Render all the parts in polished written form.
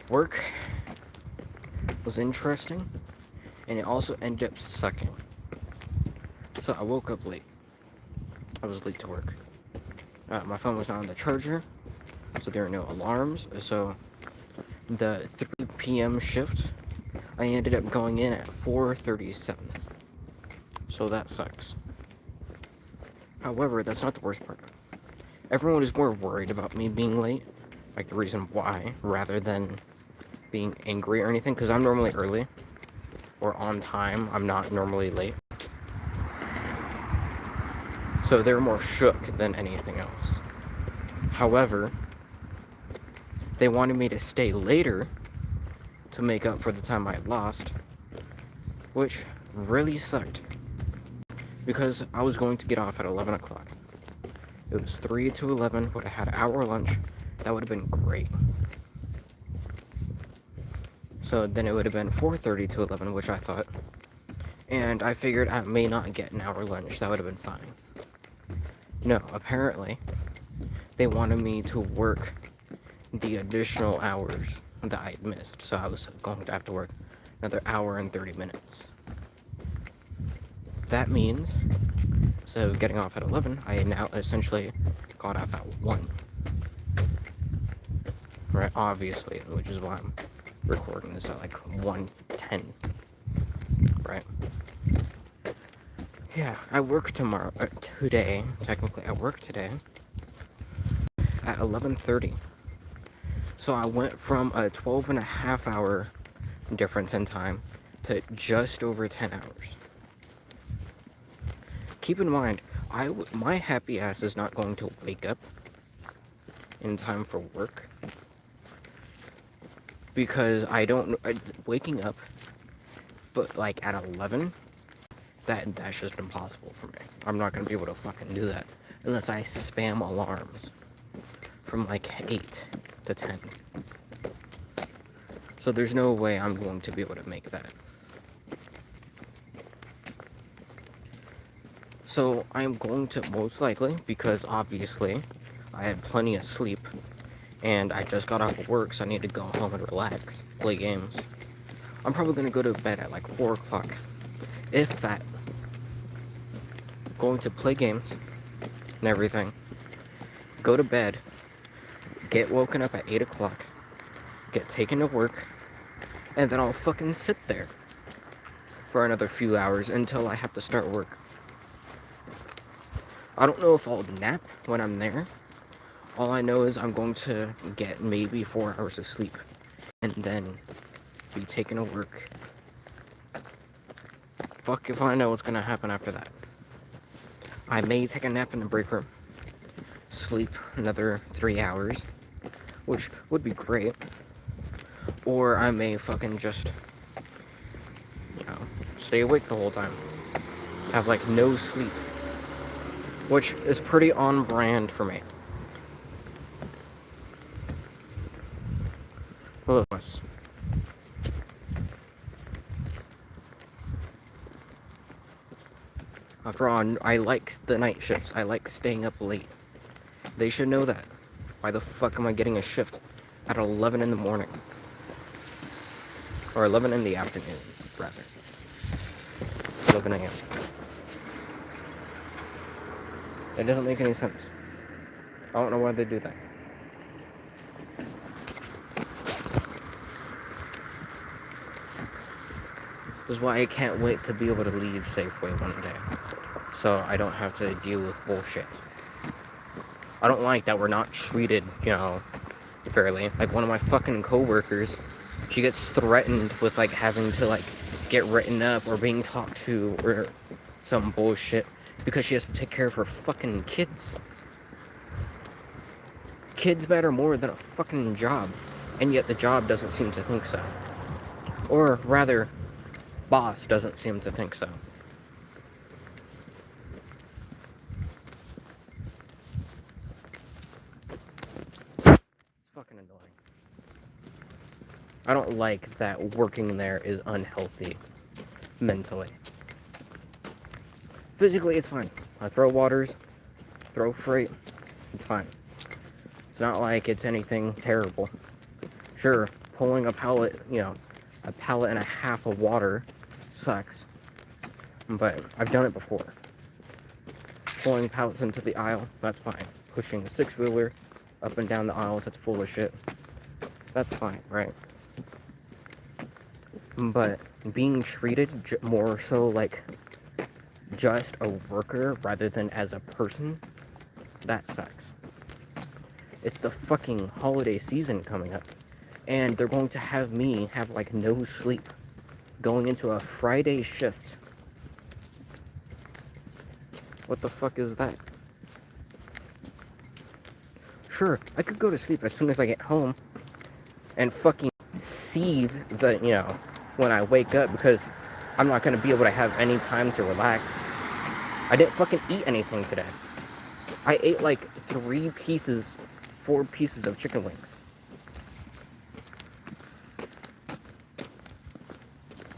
Work was interesting, and it also ended up sucking. So I woke up late. I was late to work. My phone was not on the charger, so there were no alarms. So the 3 p.m. shift, I ended up going in at 4:37. So that sucks. However, that's not the worst part. Everyone is more worried about me being late, like the reason why, rather than being angry or anything, because I'm normally early or on time. I'm not normally late. So they're more shook than anything else. However, they wanted me to stay later to make up for the time I had lost, which really sucked because I was going to get off at 11 o'clock. It was 3 to 11, would have had an hour lunch. That would have been great. So then it would have been 4:30 to 11, which I thought. And I figured I may not get an hour lunch. That would have been fine. No, apparently, they wanted me to work the additional hours that I had missed. So I was going to have to work another hour and 30 minutes. That means, instead of getting off at 11, I had now essentially got off at 1. Right, obviously, which is why I'm recording this at like 1:10. Right? Yeah, I work today, technically I work today at 11:30. So I went from a 12 and a half hour difference in time to just over 10 hours. Keep in mind, my happy ass is not going to wake up in time for work because waking up, but like at 11, that's just impossible for me. I'm not gonna be able to fucking do that unless I spam alarms from like 8 to 10. So there's no way I'm going to be able to make that. So I'm going to most likely, because obviously I had plenty of sleep and I just got off of work, so I need to go home and relax, play games. I'm probably gonna go to bed at like 4 o'clock, if that. Going to play games and everything, go to bed, get woken up at 8 o'clock, get taken to work, and then I'll fucking sit there for another few hours until I have to start work. I don't know if I'll nap when I'm there. All I know is I'm going to get maybe 4 hours of sleep and then be taken to work. Fuck if I know what's gonna happen after that. I may take a nap in the break room, sleep another 3 hours, which would be great. Or I may fucking just, stay awake the whole time. Have like no sleep. Which is pretty on brand for me. Hello, guys. After all, I like the night shifts. I like staying up late. They should know that. Why the fuck am I getting a shift at 11 in the morning? Or 11 in the afternoon, rather. 11 a.m. It doesn't make any sense. I don't know why they do that. This is why I can't wait to be able to leave Safeway one day. So I don't have to deal with bullshit. I don't like that we're not treated, fairly. Like one of my fucking coworkers, she gets threatened with like having to like get written up or being talked to or some bullshit because she has to take care of her fucking kids. Kids matter more than a fucking job, and yet the job doesn't seem to think so. Or rather, boss doesn't seem to think so. It's fucking annoying. I don't like that working there is unhealthy mentally. Physically, it's fine. I throw waters, throw freight, it's fine. It's not like it's anything terrible. Sure, pulling a pallet, a pallet and a half of water sucks. But I've done it before. Pulling pallets into the aisle, that's fine. Pushing a 6-wheeler up and down the aisles, that's full of shit. That's fine, right? But being treated more so like just a worker rather than as a person, that sucks. It's the fucking holiday season coming up, and they're going to have me have like no sleep going into a Friday shift. What the fuck is that? Sure, I could go to sleep as soon as I get home and fucking seethe the, when I wake up, because I'm not gonna be able to have any time to relax. I didn't fucking eat anything today. I ate like 4 pieces of chicken wings.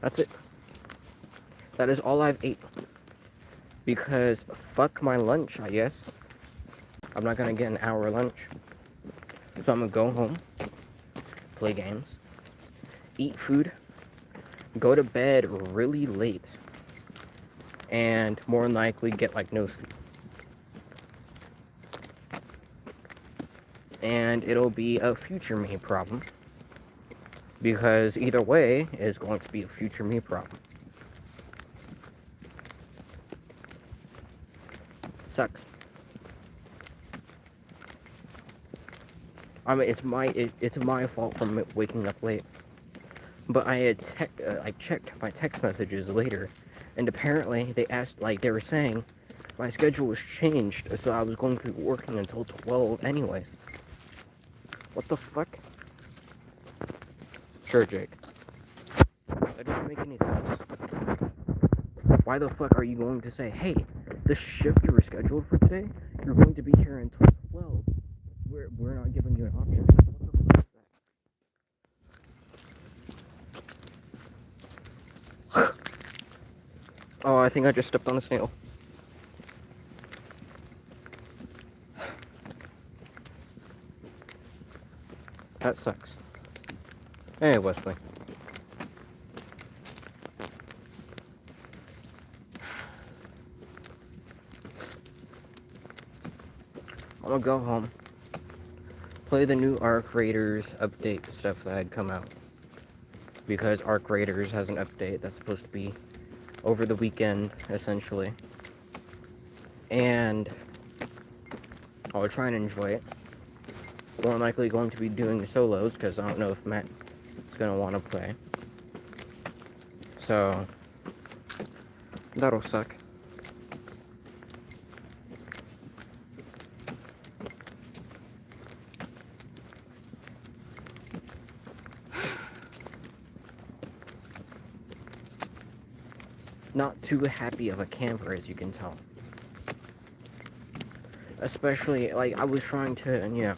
That's it. That is all I've ate. Because fuck my lunch, I guess. I'm not gonna get an hour lunch. So I'm gonna go home, play games, eat food, go to bed really late, and more than likely get like no sleep. And it'll be a future me problem. Because either way is going to be a future me problem. Sucks. I mean, it's my fault for waking up late. But I had checked my text messages later, and apparently they were saying my schedule was changed, so I was going to be working until 12 anyways. What the fuck? Sure, Jake. That doesn't make any sense. Why the fuck are you going to say, hey, the shift you were scheduled for today, you're going to be here until 12. We're not giving you an option. What the fuck is that? Oh, I think I just stepped on a snail. That sucks. Hey, Wesley. I'm gonna go home, play the new Arc Raiders update stuff that had come out. Because Arc Raiders has an update that's supposed to be over the weekend, essentially. And I'll try and enjoy it. More likely going to be doing solos, because I don't know if Matt is going to want to play. So, that'll suck. Not too happy of a camper, as you can tell. Especially, I was trying to,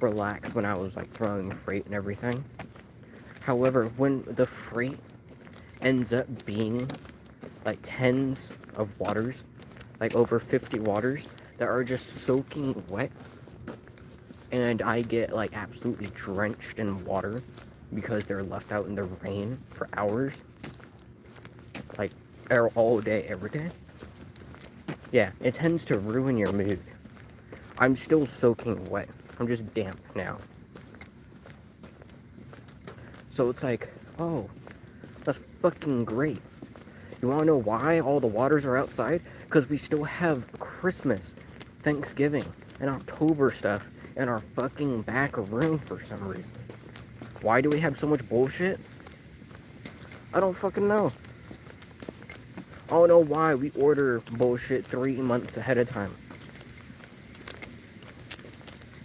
relax when I was, throwing freight and everything. However, when the freight ends up being, tens of waters, over 50 waters, that are just soaking wet, and I get, absolutely drenched in water because they're left out in the rain for hours, all day, every day. Yeah, it tends to ruin your mood. I'm still soaking wet. I'm just damp now. So it's oh, that's fucking great. You wanna know why all the waters are outside? Because we still have Christmas, Thanksgiving, and October stuff in our fucking back room for some reason. Why do we have so much bullshit? I don't fucking know. I don't know why we order bullshit 3 months ahead of time.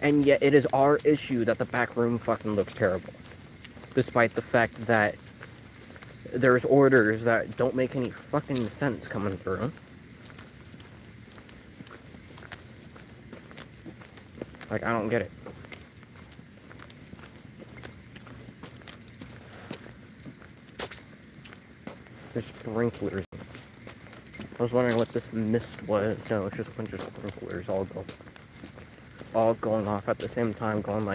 And yet it is our issue that the back room fucking looks terrible. Despite the fact that there's orders that don't make any fucking sense coming through. I don't get it. There's sprinklers. I was wondering what this mist was. No, it's just a bunch of sprinklers all going off at the same time, going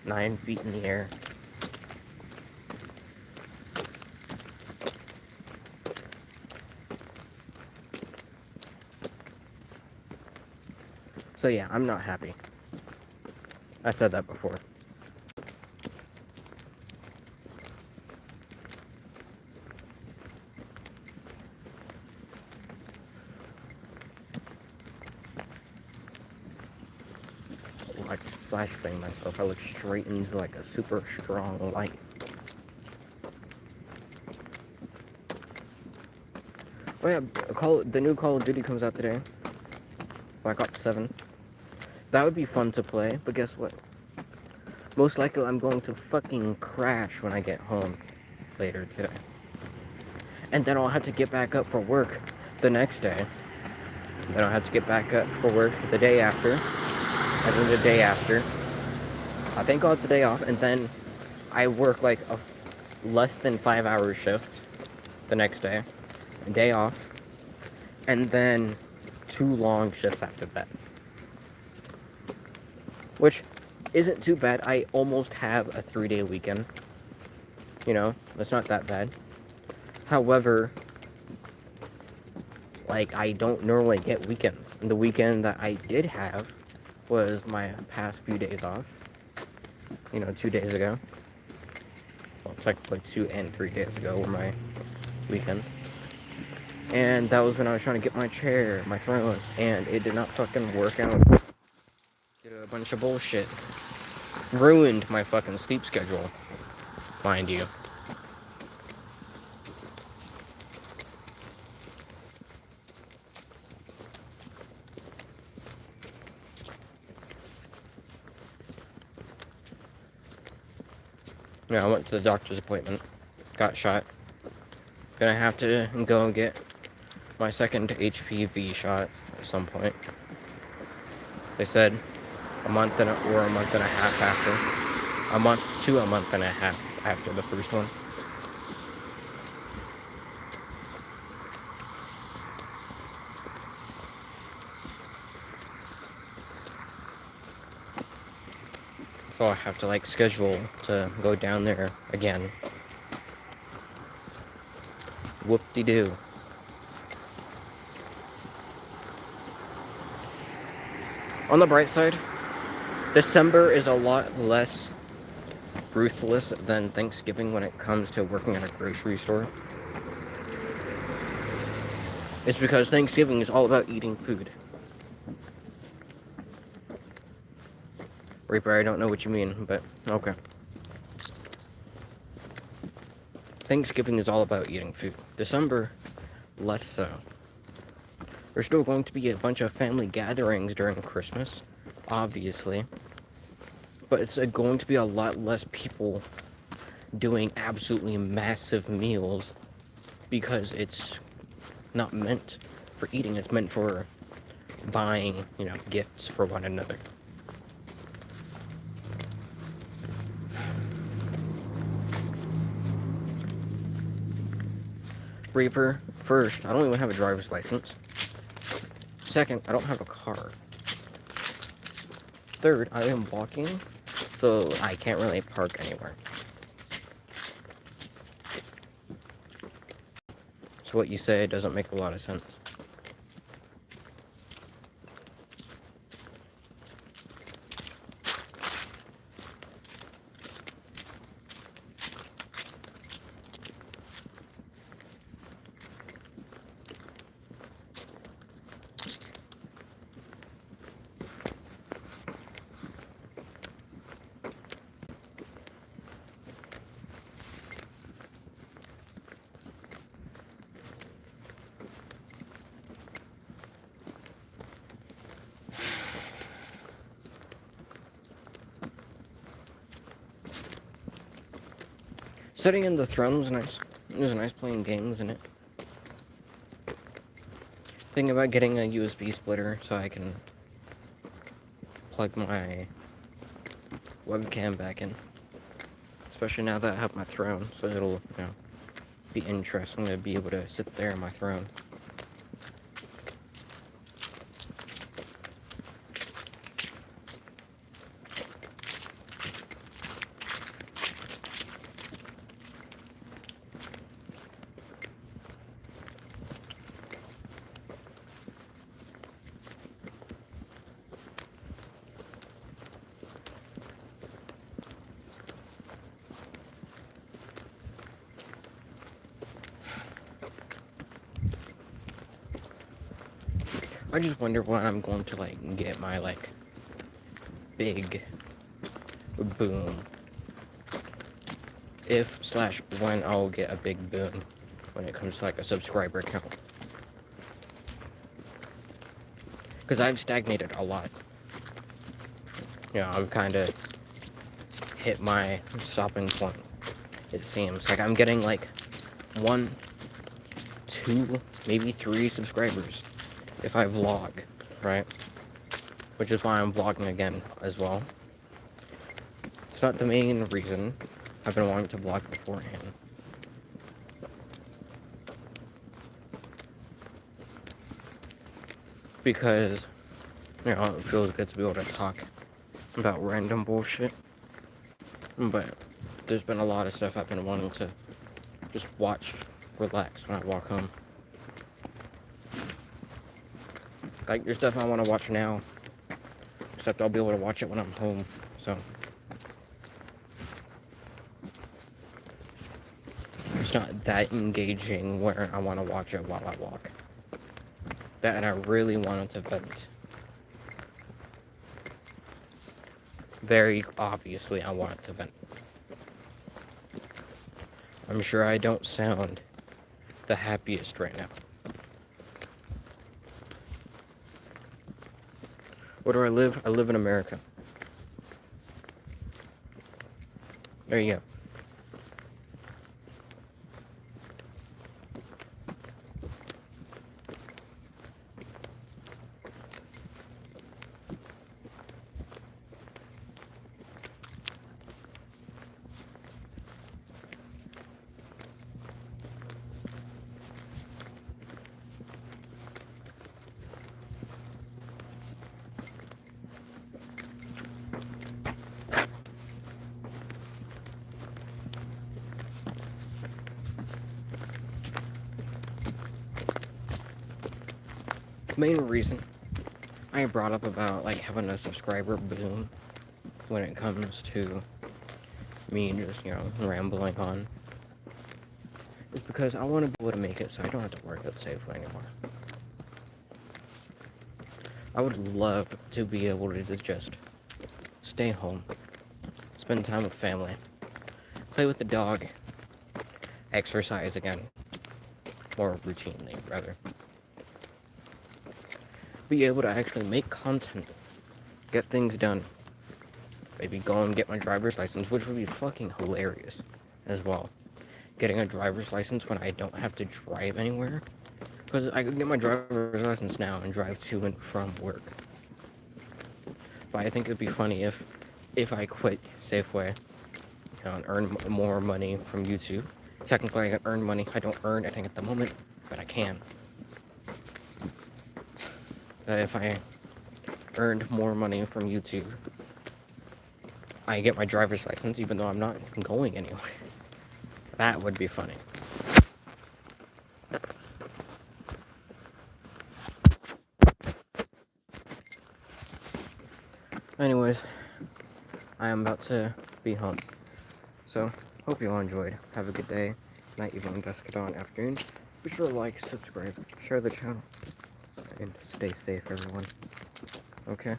9 feet in the air. So yeah, I'm not happy. I said that before. Like flashbang myself, I look straight into like a super strong light. Oh yeah, the new Call of Duty comes out today. Black Ops 7. That would be fun to play, but guess what? Most likely I'm going to fucking crash when I get home later today. And then I'll have to get back up for work the next day. Then I'll have to get back up for work the day after. And then the day after. I think I'll have the day off, and then I work like a less than 5-hour shift the next day. A day off. And then 2 long shifts after that. Which isn't too bad. I almost have a 3-day weekend. You know, that's not that bad. However, like, I don't normally get weekends. And the weekend that I did have was my past few days off. You know, 2 days ago. Well, technically 2 and 3 days ago were my weekend. And that was when I was trying to get my chair, my throne, and it did not fucking work out. Did a bunch of bullshit. Ruined my fucking sleep schedule, mind you. Yeah, I went to the doctor's appointment. Got shot. Gonna have to go and get my second HPV shot at some point. They said a month and a half after. A month to a month and a half after the first one. So I have to like schedule to go down there again. Whoop-de-doo. On the bright side, December is a lot less ruthless than Thanksgiving when it comes to working at a grocery store. It's because Thanksgiving is all about eating food. Reaper, I don't know what you mean, but okay. Thanksgiving is all about eating food. December, less so. There's still going to be a bunch of family gatherings during Christmas, obviously. But it's going to be a lot less people doing absolutely massive meals because it's not meant for eating, it's meant for buying, you know, gifts for one another. Reaper, first, I don't even have a driver's license. Second, I don't have a car. Third, I am walking, so I can't really park anywhere. So what you say doesn't make a lot of sense. Sitting in the throne was nice. It was nice playing games in it. Thinking about getting a USB splitter so I can plug my webcam back in. Especially now that I have my throne, so it'll, you know, be interesting to be able to sit there in my throne. I just wonder when I'm going to like get my like big boom. If slash when I'll get a big boom when it comes to like a subscriber count. Because I've stagnated a lot. You know, I've kind of hit my stopping point, it seems. Like I'm getting like 1, 2, maybe 3 subscribers if I vlog, right? Which is why I'm vlogging again as well. It's not the main reason. I've been wanting to vlog beforehand. Because, you know, it feels good to be able to talk about random bullshit. But there's been a lot of stuff I've been wanting to just watch, relax when I walk home. Like, there's stuff I want to watch now, except I'll be able to watch it when I'm home, so. It's not that engaging where I want to watch it while I walk. That, and I really wanted to vent. Very obviously, I wanted to vent. I'm sure I don't sound the happiest right now. Where do I live? I live in America. There you go. Main reason I brought up about like having a subscriber boom when it comes to me just, you know, rambling on is because I want to be able to make it so I don't have to worry about Safeway anymore. I would love to be able to just stay home, spend time with family, play with the dog, exercise again, more routinely rather. Be able to actually make content, get things done. Maybe go and get my driver's license, which would be fucking hilarious as well. Getting a driver's license when I don't have to drive anywhere. Because I could get my driver's license now and drive to and from work. But I think it'd be funny if I quit Safeway, you know, and earn more money from YouTube. Technically, I can earn money. I don't earn anything at the moment, but I can. If I earned more money from YouTube, I get my driver's license even though I'm not going anywhere. That would be funny. Anyways, I am about to be home. So, hope you all enjoyed. Have a good day, night, evening, dusk, dawn, afternoon. Be sure to like, subscribe, share the channel, and stay safe, everyone. Okay?